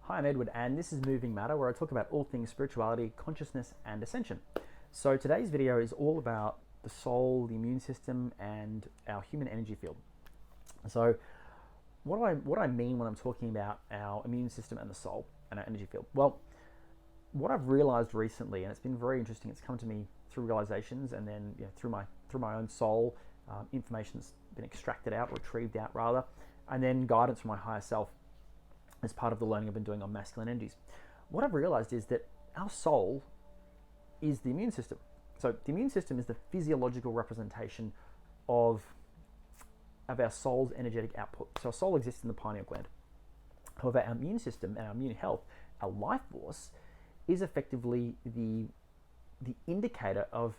Hi, I'm Edward, and this is Moving Matter, where I talk about all things spirituality, consciousness, and ascension. So today's video is all about the soul, the immune system, and our human energy field. So what I mean when I'm talking about our immune system and the soul and our energy field? Well, what I've realized recently, and it's been very interesting, it's come to me through realizations and then through my own soul, information's been extracted out, retrieved out rather, and then guidance from my higher self as part of the learning I've been doing on masculine energies. What I've realized is that our soul is the immune system. So the immune system is the physiological representation of our soul's energetic output. So our soul exists in the pineal gland. However, our immune system and our immune health, our life force, is effectively the indicator of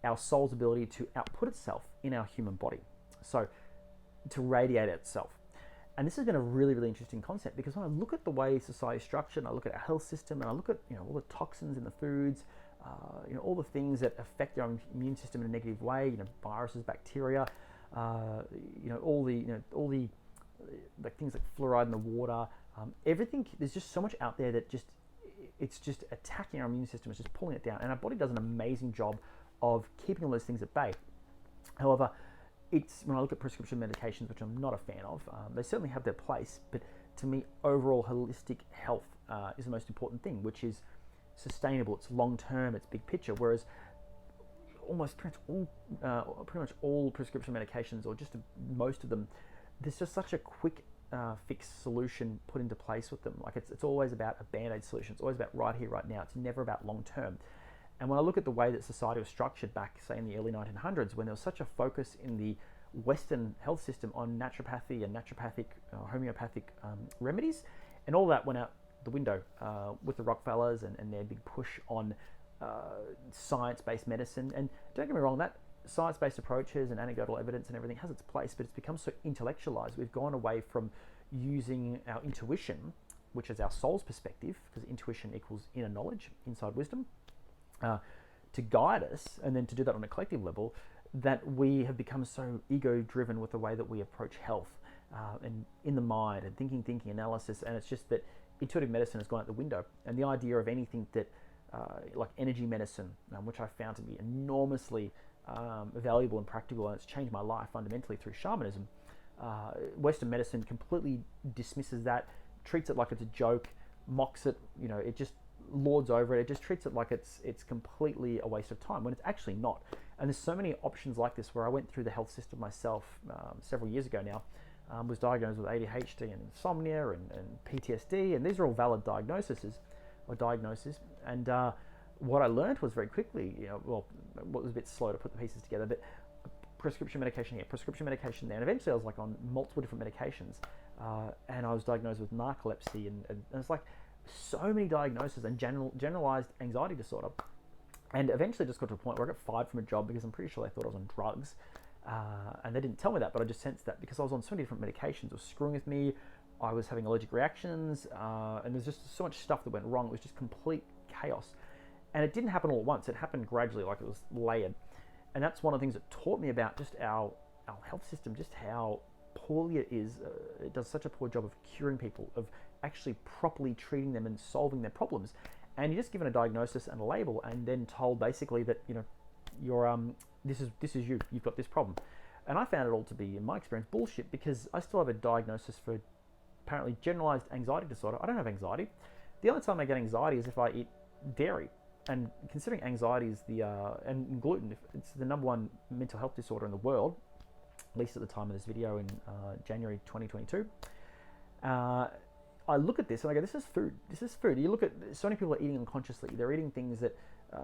our soul's ability to output itself in our human body. So to radiate itself. And this has been a really, really interesting concept, because when I look at the way society is structured, and I look at our health system, and I look at all the toxins in the foods, all the things that affect our immune system in a negative way, viruses, bacteria, all the like things like fluoride in the water, everything. There's just so much out there that it's just attacking our immune system. It's just pulling it down, and our body does an amazing job of keeping all those things at bay. However, when I look at prescription medications, which I'm not a fan of, they certainly have their place, but to me, overall holistic health is the most important thing, which is sustainable, it's long-term, it's big picture, whereas almost pretty much all prescription medications, or just most of them, there's just such a quick fix solution put into place with them. Like it's always about a band-aid solution, it's always about right here, right now, it's never about long-term. And when I look at the way that society was structured back, say, in the early 1900s, when there was such a focus in the Western health system on naturopathy and homeopathic remedies, and all that went out the window with the Rockefellers and their big push on science-based medicine. And don't get me wrong, that science-based approaches and anecdotal evidence and everything has its place, but it's become so intellectualized. We've gone away from using our intuition, which is our soul's perspective, because intuition equals inner knowledge, inside wisdom, to guide us, and then to do that on a collective level, that we have become so ego-driven with the way that we approach health and in the mind, and thinking analysis, and it's just that intuitive medicine has gone out the window. And the idea of anything that like energy medicine, which I found to be enormously valuable and practical, and it's changed my life fundamentally through shamanism. Western medicine completely dismisses that, treats it like it's a joke, mocks it, it just lords over it. It just treats it like it's completely a waste of time, when it's actually not. And there's so many options like this, where I went through the health system myself several years ago now, was diagnosed with ADHD and insomnia and PTSD, and these are all valid diagnoses. And what I learned was very quickly, what was a bit slow to put the pieces together, but prescription medication here, prescription medication there, and eventually I was like on multiple different medications, and I was diagnosed with narcolepsy, and it's like so many diagnoses, and generalized anxiety disorder, and eventually just got to a point where I got fired from a job because I'm pretty sure they thought I was on drugs, and they didn't tell me that, but I just sensed that because I was on so many different medications. It was screwing with me. I was having allergic reactions, and there's just so much stuff that went wrong. It was just complete chaos, and it didn't happen all at once. It happened gradually, like it was layered, and that's one of the things that taught me about just our health system, just how poorly it is. It does such a poor job of curing people, of actually properly treating them and solving their problems. And you're just given a diagnosis and a label, and then told basically that you're this is you've got this problem. And I found it all to be, in my experience, bullshit, because I still have a diagnosis for apparently generalized anxiety disorder. I don't have anxiety. The only time I get anxiety is if I eat dairy. And considering anxiety is and gluten, it's the number one mental health disorder in the world, at least at the time of this video in January 2022. I look at this and I go, this is food. You look at, so many people are eating unconsciously. They're eating things that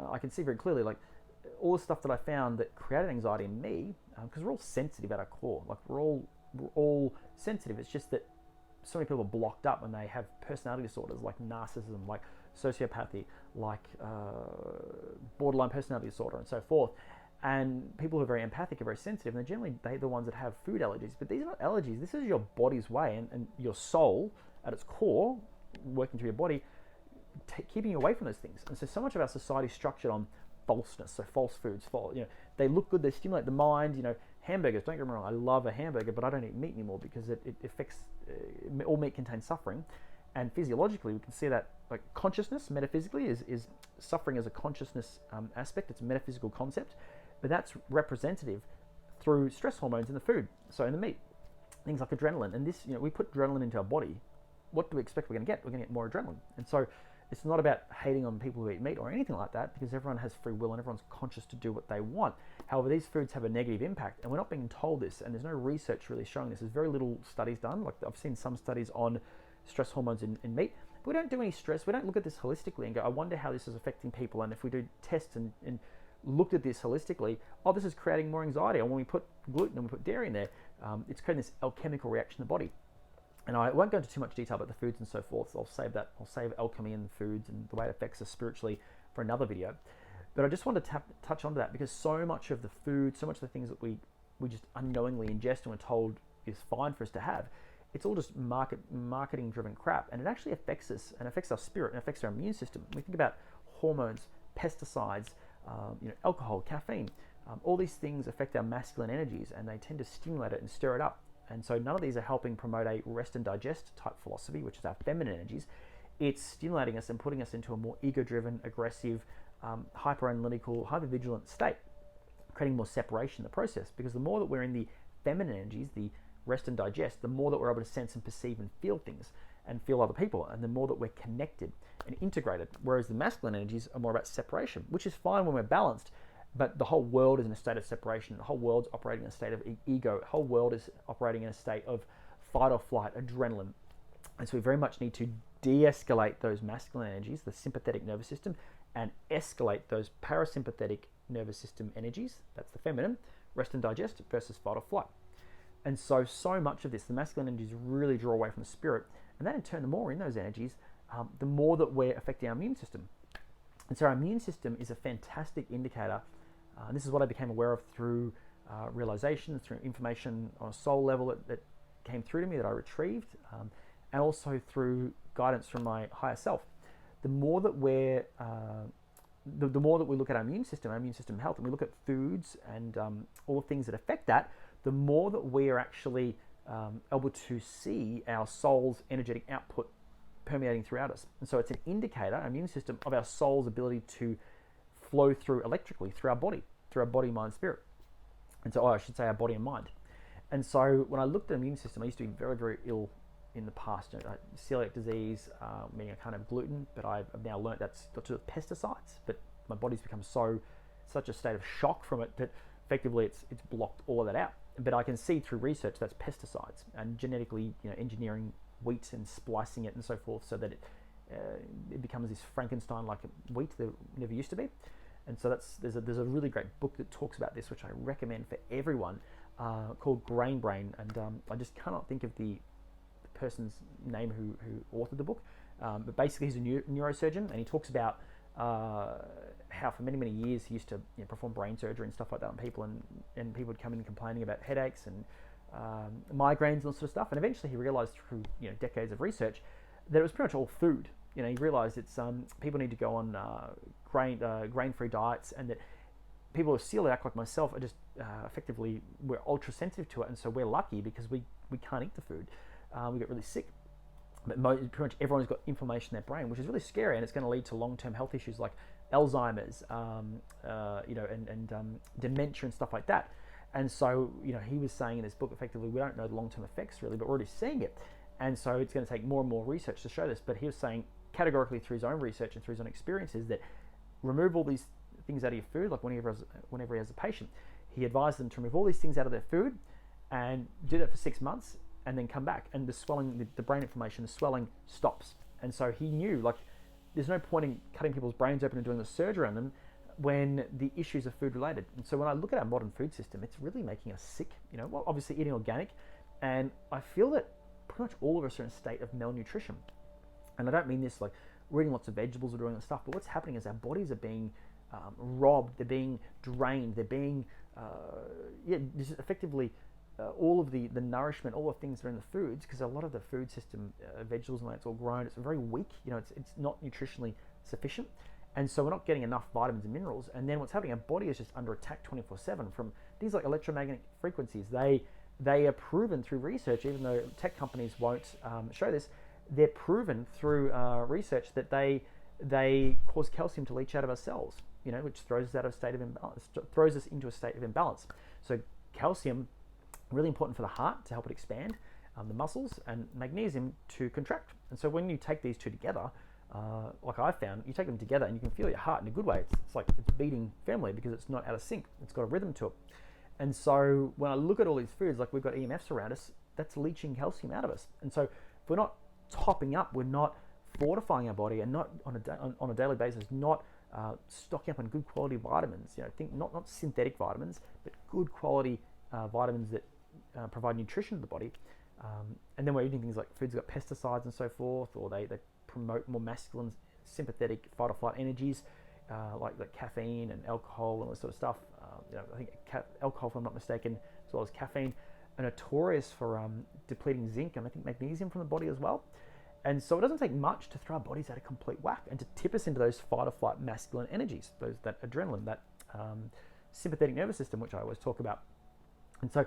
I can see very clearly, like all the stuff that I found that created anxiety in me, because we're all sensitive at our core. Like we're all sensitive. It's just that so many people are blocked up when they have personality disorders like narcissism, like sociopathy, like borderline personality disorder, and so forth. And people who are very empathic are very sensitive, and they're the ones that have food allergies. But these are not allergies. This is your body's way, and your soul at its core, working through your body, keeping you away from those things. And so much of our society is structured on falseness. So false foods, they look good, they stimulate the mind. Hamburgers, don't get me wrong, I love a hamburger, but I don't eat meat anymore because it affects, all meat contains suffering. And physiologically, we can see that like consciousness, metaphysically, is suffering as a consciousness aspect. It's a metaphysical concept, but that's representative through stress hormones in the food, so in the meat. Things like adrenaline. And this, we put adrenaline into our body. What do we expect we're going to get? We're going to get more adrenaline. And so it's not about hating on people who eat meat or anything like that, because everyone has free will and everyone's conscious to do what they want. However, these foods have a negative impact, and we're not being told this, and there's no research really showing this. There's very little studies done. Like I've seen some studies on stress hormones in meat, but we don't do any stress. We don't look at this holistically and go, I wonder how this is affecting people. And if we do tests and looked at this holistically, oh, this is creating more anxiety. Or when we put gluten and we put dairy in there, it's creating this alchemical reaction in the body. And I won't go into too much detail about the foods and so forth. So I'll save that. I'll save alchemy and foods and the way it affects us spiritually for another video. But I just wanted to touch on that, because so much of the food, so much of the things that we just unknowingly ingest and we're told is fine for us to have, it's all just marketing driven crap, and it actually affects us and affects our spirit and affects our immune system. We think about hormones, pesticides, alcohol, caffeine. All these things affect our masculine energies, and they tend to stimulate it and stir it up. And so none of these are helping promote a rest and digest type philosophy, which is our feminine energies. It's stimulating us and putting us into a more ego-driven, aggressive, hyper-analytical, hyper-vigilant state, creating more separation in the process. Because the more that we're in the feminine energies, the rest and digest, the more that we're able to sense and perceive and feel things and feel other people, and the more that we're connected and integrated. Whereas the masculine energies are more about separation, which is fine when we're balanced, but the whole world is in a state of separation. The whole world's operating in a state of ego. The whole world is operating in a state of fight or flight, adrenaline. And so we very much need to de-escalate those masculine energies, the sympathetic nervous system, and escalate those parasympathetic nervous system energies, that's the feminine, rest and digest versus fight or flight. And so much of this, the masculine energies really draw away from the spirit. And then in turn, the more we're in those energies, the more that we're affecting our immune system. And so our immune system is a fantastic indicator. And this is what I became aware of through realization, through information on a soul level that came through to me that I retrieved, and also through guidance from my higher self. The more that we're, the more that we look at our immune system health, and we look at foods and all the things that affect that, the more that we are actually able to see our soul's energetic output permeating throughout us. And so it's an indicator, our immune system, of our soul's ability to flow through electrically through our body, mind, spirit. And so, I should say our body and mind. And so when I looked at the immune system, I used to be very, very ill in the past. Celiac disease, meaning I can't have gluten, but I've now learned that's got to do with pesticides. But my body's become such a state of shock from it that effectively it's blocked all of that out. But I can see through research that's pesticides and genetically engineering wheat and splicing it and so forth, so that it becomes this Frankenstein-like wheat that it never used to be. And so there's a really great book that talks about this, which I recommend for everyone, called Grain Brain. And I just cannot think of the person's name who authored the book. But basically he's a neurosurgeon, and he talks about how for many, many years he used to perform brain surgery and stuff like that on people, and people would come in complaining about headaches and migraines and all sort of stuff. And eventually he realized through decades of research that it was pretty much all food. He realized it's people need to go on grain-free diets, and that people with celiac like myself are just effectively, we're ultra sensitive to it, and so we're lucky because we can't eat the food. We get really sick. But pretty much everyone's got inflammation in their brain, which is really scary, and it's going to lead to long-term health issues like Alzheimer's, and dementia and stuff like that. And so, he was saying in this book, effectively, we don't know the long-term effects really, but we're already seeing it. And so it's going to take more and more research to show this. But he was saying categorically through his own research and through his own experiences that remove all these things out of your food. Like whenever he has a patient, he advised them to remove all these things out of their food and do that for 6 months, and then come back, and the swelling, the brain inflammation, the swelling stops. And so he knew, like, there's no point in cutting people's brains open and doing the surgery on them when the issues are food related. And so when I look at our modern food system, it's really making us sick. Well, obviously eating organic, and I feel that pretty much all of us are in a state of malnutrition. And I don't mean this like we're eating lots of vegetables or doing that stuff, but what's happening is our bodies are being robbed, they're being drained, they're being, this is effectively all of the nourishment, all the things that are in the foods, because a lot of the food system, vegetables and all that's all grown, it's very weak, it's not nutritionally sufficient. And so we're not getting enough vitamins and minerals. And then what's happening, our body is just under attack 24/7 from things like electromagnetic frequencies. They are proven through research, even though tech companies won't show this, they're proven through research that they cause calcium to leach out of our cells, which throws us out of a state of imbalance, throws us into a state of imbalance. So calcium, really important for the heart to help it expand, the muscles, and magnesium to contract. And so when you take these two together, like I found, you take them together and you can feel your heart in a good way. It's like it's beating firmly because it's not out of sync. It's got a rhythm to it. And so when I look at all these foods, like we've got EMFs around us, that's leaching calcium out of us. And so if we're not topping up, we're not fortifying our body, and not on a daily basis, not stocking up on good quality vitamins. Think not synthetic vitamins, but good quality vitamins that provide nutrition to the body. And then we're eating things like foods that got pesticides and so forth, or they promote more masculine, sympathetic fight or flight energies, like caffeine and alcohol and all this sort of stuff. I think alcohol, if I'm not mistaken, as well as caffeine, are notorious for depleting zinc and I think magnesium from the body as well. And so it doesn't take much to throw our bodies out of complete whack and to tip us into those fight or flight masculine energies, that adrenaline, that sympathetic nervous system, which I always talk about. And so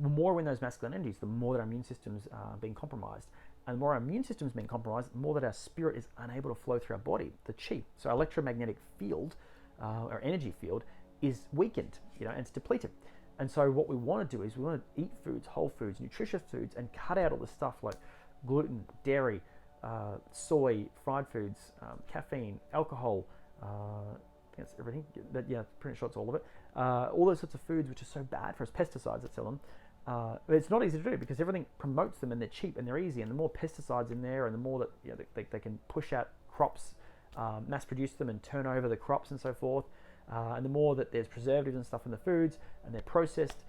the more we're in those masculine energies, the more that our immune system's being compromised. And the more our immune system's being compromised, the more that our spirit is unable to flow through our body, the chi. So our electromagnetic field, or energy field, is weakened, and it's depleted. And so what we want to do is we want to eat foods, whole foods, nutritious foods, and cut out all the stuff like gluten, dairy, soy, fried foods, caffeine, alcohol, I think that's everything, pretty sure it's all of it. All those sorts of foods which are so bad for us, pesticides that sell them. But it's not easy to do because everything promotes them and they're cheap and they're easy, and the more pesticides in there and the more that they can push out crops, mass produce them and turn over the crops and so forth, and the more that there's preservatives and stuff in the foods and they're processed,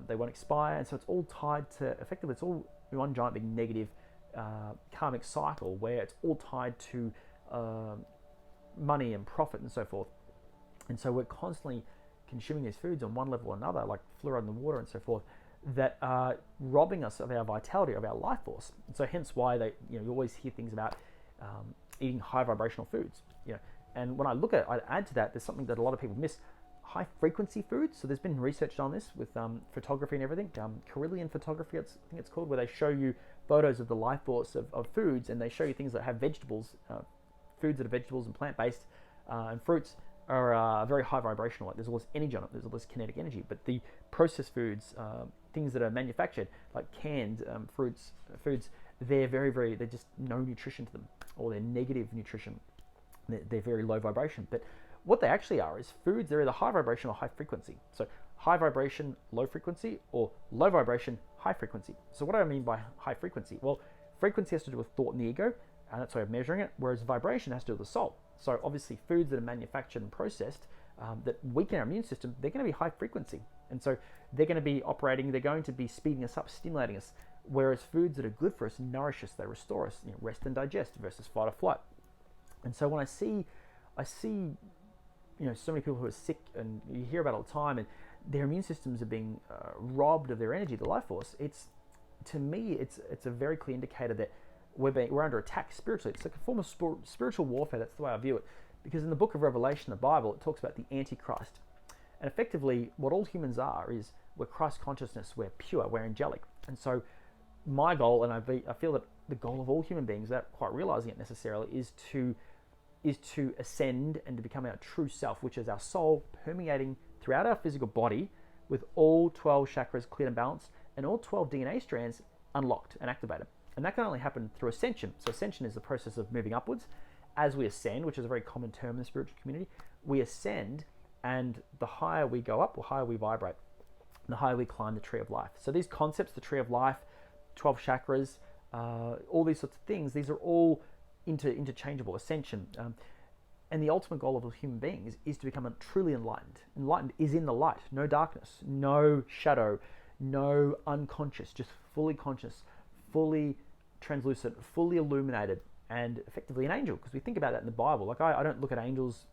they won't expire, and so it's all tied to, effectively it's all one giant big negative karmic cycle where it's all tied to money and profit and so forth. And so we're constantly consuming these foods on one level or another, like fluoride in the water and so forth, that are robbing us of our vitality, of our life force. And so hence why you always hear things about eating high vibrational foods. And when I look at it, I add to that, there's something that a lot of people miss: high frequency foods. So there's been research on this with photography and everything. Carillion photography, I think it's called, where they show you photos of the life force of foods, and they show you things that have vegetables, foods that are vegetables and plant-based, and fruits are very high vibrational. Like there's all this energy on it, there's all this kinetic energy. But the processed foods, things that are manufactured, like canned foods, they're they're just no nutrition to them, or they're negative nutrition. They're very low vibration. But what they actually are is foods, they're either high vibration or high frequency. So high vibration, low frequency, or low vibration, high frequency. So what do I mean by high frequency? Well, frequency has to do with thought and the ego, and that's a way of measuring it, whereas vibration has to do with the soul. So obviously foods that are manufactured and processed that weaken our immune system, they're going to be high frequency. And so they're going to be operating, they're going to be speeding us up, stimulating us, whereas foods that are good for us nourish us, they restore us, rest and digest versus fight or flight. And so when I see so many people who are sick, and you hear about it all the time, and their immune systems are being robbed of their energy, the life force, to me it's a very clear indicator that we're under attack spiritually. It's like a form of spiritual warfare. That's the way I view it. Because in the book of Revelation, the Bible, it talks about the Antichrist. And effectively, what all humans are is we're Christ consciousness, we're pure, we're angelic. And so my goal, and I feel that the goal of all human beings, without quite realizing it necessarily, is to ascend and to become our true self, which is our soul permeating throughout our physical body with all 12 chakras cleared and balanced and all 12 DNA strands unlocked and activated. And that can only happen through ascension. So ascension is the process of moving upwards. As we ascend, which is a very common term in the spiritual community, we ascend, and the higher we go up, the higher we vibrate, and the higher we climb the tree of life. So these concepts, the tree of life, 12 chakras, all these sorts of things, these are all interchangeable. Ascension. And the ultimate goal of a human being is to become truly enlightened. Enlightened is in the light, no darkness, no shadow, no unconscious, just fully conscious, fully translucent, fully illuminated, and effectively an angel. Because we think about that in the Bible. Like I don't look at angels,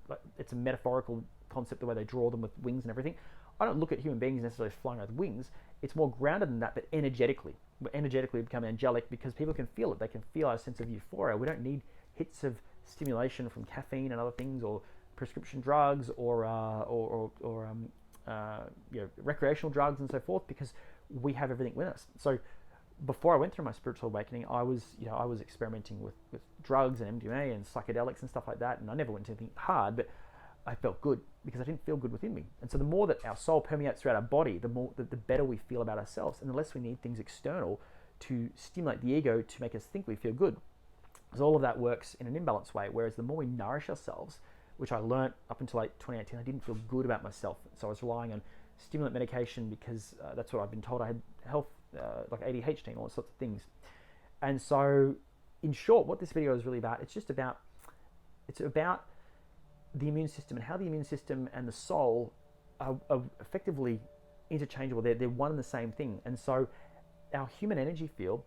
like it's a metaphorical concept, the way they draw them with wings and everything. I don't look at human beings necessarily flying with wings. It's more grounded than that, but energetically. We become angelic because people can feel it. They can feel our sense of euphoria. We don't need hits of stimulation from caffeine and other things, or prescription drugs, or recreational drugs and so forth, because we have everything with us. So before I went through my spiritual awakening, I was experimenting with drugs and MDMA and psychedelics and stuff like that, and I never went into anything hard, but I felt good because I didn't feel good within me. And so the more that our soul permeates throughout our body, the better we feel about ourselves, and the less we need things external to stimulate the ego to make us think we feel good. Because all of that works in an imbalanced way, whereas the more we nourish ourselves, which I learned up until like 2018, I didn't feel good about myself. So I was relying on stimulant medication because that's what I've been told. I had health, like ADHD and all sorts of things. And so, in short, what this video is really about, it's about the immune system and how the immune system and the soul are effectively interchangeable. They're one and the same thing. And so our human energy field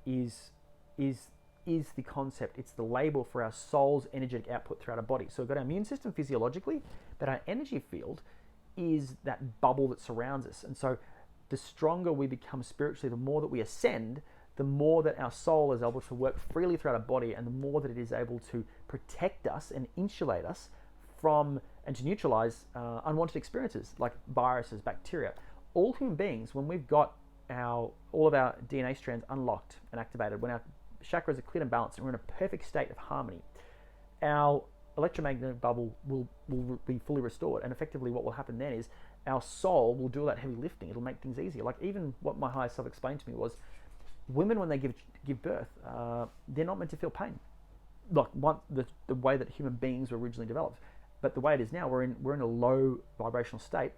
is the concept. It's the label for our soul's energetic output throughout our body. So we've got our immune system physiologically, but our energy field is that bubble that surrounds us. And so the stronger we become spiritually, the more that we ascend, the more that our soul is able to work freely throughout our body, and the more that it is able to protect us and insulate us from and to neutralize unwanted experiences like viruses, bacteria. All human beings, when we've got all of our DNA strands unlocked and activated, when our chakras are cleared and balanced and we're in a perfect state of harmony, our electromagnetic bubble will be fully restored. And effectively what will happen then is our soul will do all that heavy lifting. It'll make things easier. Like even what my higher self explained to me was, women when they give birth, they're not meant to feel pain. Like the way that human beings were originally developed. But the way it is now, we're in a low vibrational state,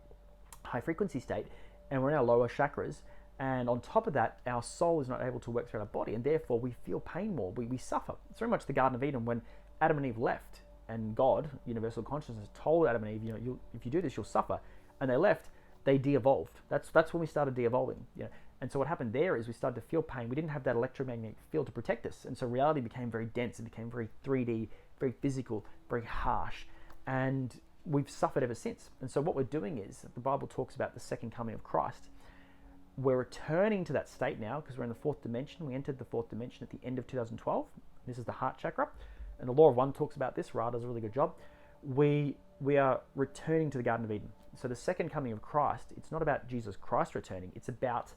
high frequency state, and we're in our lower chakras. And on top of that, our soul is not able to work through our body, and therefore we feel pain more. We suffer. It's very much the Garden of Eden when Adam and Eve left, and God, universal consciousness, told Adam and Eve, if you do this, you'll suffer. And they left. They de-evolved. That's when we started de-evolving. And so what happened there is we started to feel pain. We didn't have that electromagnetic field to protect us, and so reality became very dense. It became very 3D, very physical, very harsh, and we've suffered ever since. And so what we're doing is, the Bible talks about the second coming of Christ. We're returning to that state now because we're in the fourth dimension. We entered the fourth dimension at the end of 2012. This is the heart chakra. And the Law of One talks about this. Ra does a really good job. We are returning to the Garden of Eden. So the second coming of Christ, it's not about Jesus Christ returning. It's about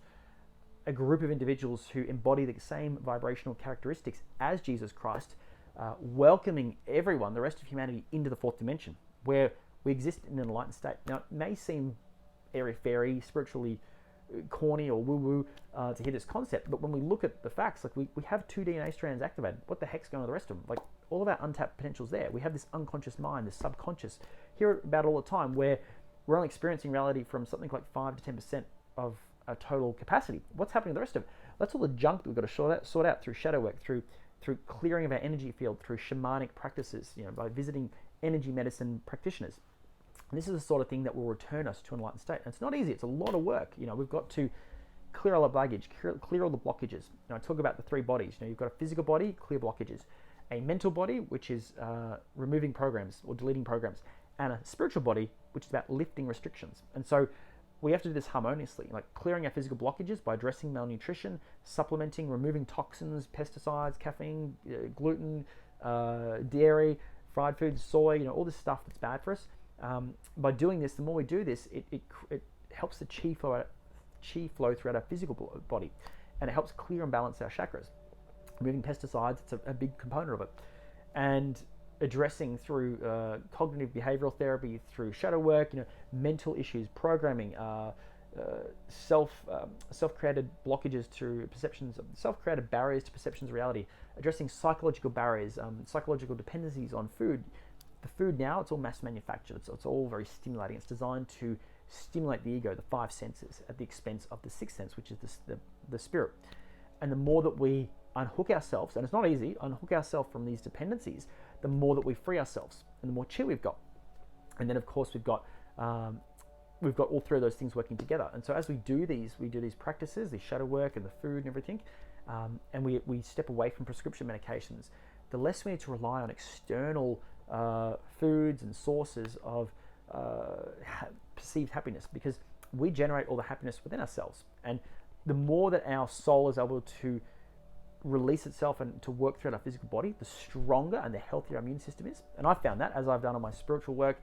a group of individuals who embody the same vibrational characteristics as Jesus Christ, welcoming everyone, the rest of humanity, into the fourth dimension, where we exist in an enlightened state. Now, it may seem airy-fairy, spiritually corny or woo-woo to hear this concept, but when we look at the facts, like we have 2 DNA strands activated. What the heck's going on with the rest of them? Like, all of our untapped potential's there. We have this unconscious mind, this subconscious. Hear about it all the time, where we're only experiencing reality from something like 5 to 10% of our total capacity. What's happening to the rest of it? That's all the junk that we've got to sort out through shadow work, through clearing of our energy field, through shamanic practices, by visiting energy medicine practitioners. And this is the sort of thing that will return us to an enlightened state. And it's not easy. It's a lot of work. We've got to clear all the baggage, clear all the blockages. I talk about the 3 bodies. You've got a physical body, clear blockages, a mental body, which is removing programs or deleting programs, and a spiritual body, which is about lifting restrictions. And so we have to do this harmoniously, like clearing our physical blockages by addressing malnutrition, supplementing, removing toxins, pesticides, caffeine, gluten, dairy, fried foods, soy, all this stuff that's bad for us. By doing this, the more we do this, it helps the chi flow throughout our physical body, and it helps clear and balance our chakras. Removing pesticides, it's a big component of it. And addressing through cognitive behavioral therapy, through shadow work, mental issues, programming, self-created blockages to perceptions, self-created barriers to perceptions of reality, addressing psychological barriers, psychological dependencies on food. The food now, it's all mass manufactured, so it's all very stimulating. It's designed to stimulate the ego, the 5 senses, at the expense of the 6th sense, which is the spirit. And the more that we unhook ourselves, and it's not easy, unhook ourselves from these dependencies, the more that we free ourselves, and the more chi we've got. And then, of course, we've got all 3 of those things working together. And so as we do these practices, the shadow work and the food and everything, and we step away from prescription medications, the less we need to rely on external foods and sources of perceived happiness, because we generate all the happiness within ourselves. And the more that our soul is able to release itself and to work throughout our physical body, the stronger and the healthier our immune system is. And I've found that as I've done on my spiritual work.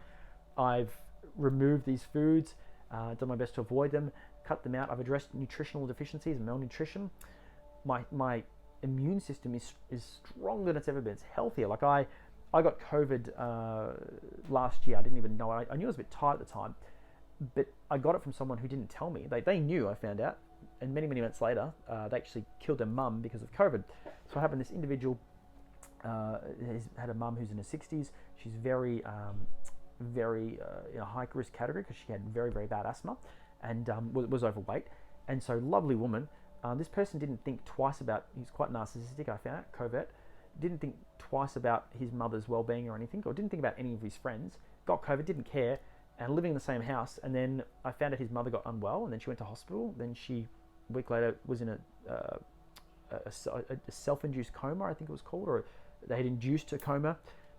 I've removed these foods, done my best to avoid them, cut them out. I've addressed nutritional deficiencies, malnutrition. My immune system is stronger than it's ever been. It's healthier. Like I got COVID last year. I didn't even know it. I knew I was a bit tired at the time, but I got it from someone who didn't tell me. They knew, I found out, and many months later, they actually killed their mum because of COVID. So what happened? This individual has had a mum who's in her 60s. She's very in a high risk category because she had very bad asthma and was overweight. And so, lovely woman. This person didn't think twice about. He's quite narcissistic. I found out, covert. Didn't think twice about his mother's well-being or anything, or didn't think about any of his friends. Got COVID, didn't care, and living in the same house. And then I found out his mother got unwell, and then she went to hospital. Then she, a week later, was in a self-induced coma, I think it was called, or they had induced a coma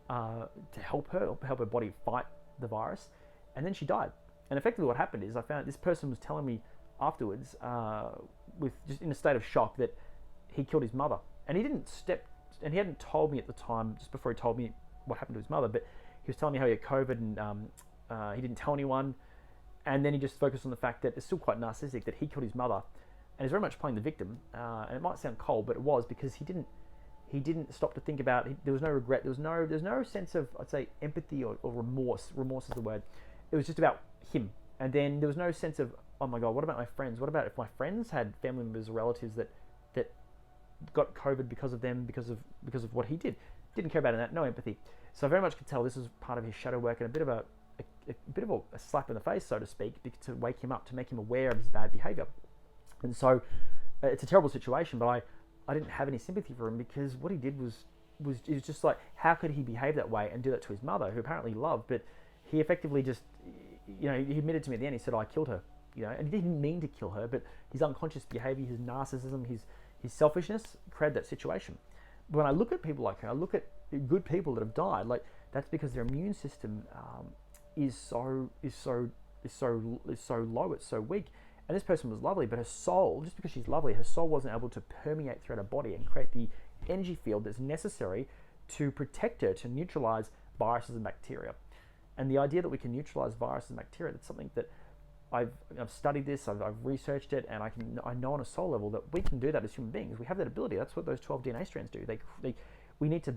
to help her body fight the virus, and then she died. And effectively, what happened is I found this person was telling me afterwards, with just in a state of shock, that he killed his mother, and he hadn't told me at the time, just before he told me what happened to his mother, but he was telling me how he had COVID and he didn't tell anyone, and then he just focused on the fact that it's still quite narcissistic that he killed his mother, and he's very much playing the victim. And it might sound cold, but it was because he didn't stop to think about. There was no regret. There's no sense of, I'd say, empathy or remorse. Remorse is the word. It was just about him, and then there was no sense of, oh my God, what about my friends? What about if my friends had family members or relatives that got COVID because of them, because of what he did? Didn't care about that. No empathy. So I very much could tell this was part of his shadow work and a bit of a slap in the face, so to speak, to wake him up, to make him aware of his bad behavior. And so it's a terrible situation, but I didn't have any sympathy for him, because what he did was just like, how could he behave that way and do that to his mother, who apparently he loved? But he effectively just, he admitted to me at the end, he said, I killed her, and he didn't mean to kill her, but his unconscious behavior, his narcissism, his selfishness created that situation. But when I look at people like her, I look at good people that have died, like, that's because their immune system is so low, it's so weak. And this person was lovely, but her soul, just because she's lovely, her soul wasn't able to permeate throughout her body and create the energy field that's necessary to protect her, to neutralize viruses and bacteria. And the idea that we can neutralize viruses and bacteria, that's something that I've studied this, I've researched it, and I know on a soul level that we can do that as human beings. We have that ability. That's what those 12 DNA strands do. We need to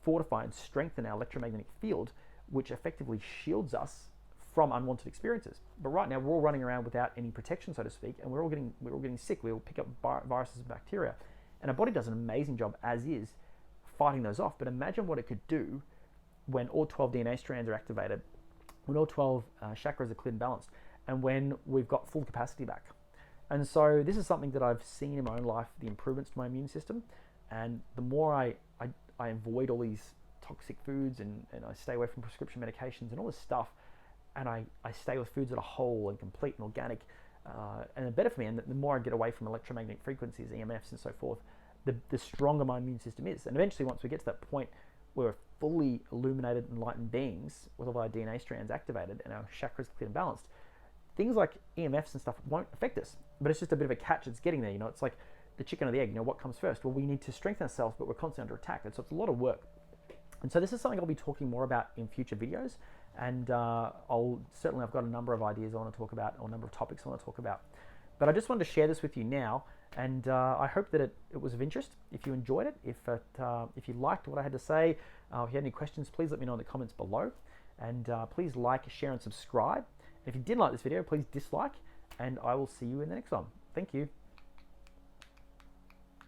fortify and strengthen our electromagnetic field, which effectively shields us from unwanted experiences. But right now we're all running around without any protection, so to speak, and we're all getting sick. We all pick up viruses and bacteria, and our body does an amazing job as is fighting those off. But imagine what it could do when all 12 DNA strands are activated, when all 12 chakras are cleared and balanced, and when we've got full capacity back. And so this is something that I've seen in my own life, the improvements to my immune system. And the more I avoid all these toxic foods and I stay away from prescription medications and all this stuff, and I stay with foods that are whole and complete and organic, and they're better for me, and the more I get away from electromagnetic frequencies, EMFs and so forth, the stronger my immune system is. And eventually, once we get to that point where we're fully illuminated, enlightened beings with all our DNA strands activated and our chakras cleared and balanced, things like EMFs and stuff won't affect us. But it's just a bit of a catch that's getting there. It's like the chicken or the egg. What comes first? Well, we need to strengthen ourselves, but we're constantly under attack. And so it's a lot of work. And so this is something I'll be talking more about in future videos. And I've got a number of ideas I want to talk about, or a number of topics I want to talk about. But I just wanted to share this with you now, and I hope that it was of interest. If you enjoyed it, if you liked what I had to say, if you had any questions, please let me know in the comments below. And please like, share, and subscribe. And if you didn't like this video, please dislike, and I will see you in the next one. Thank you.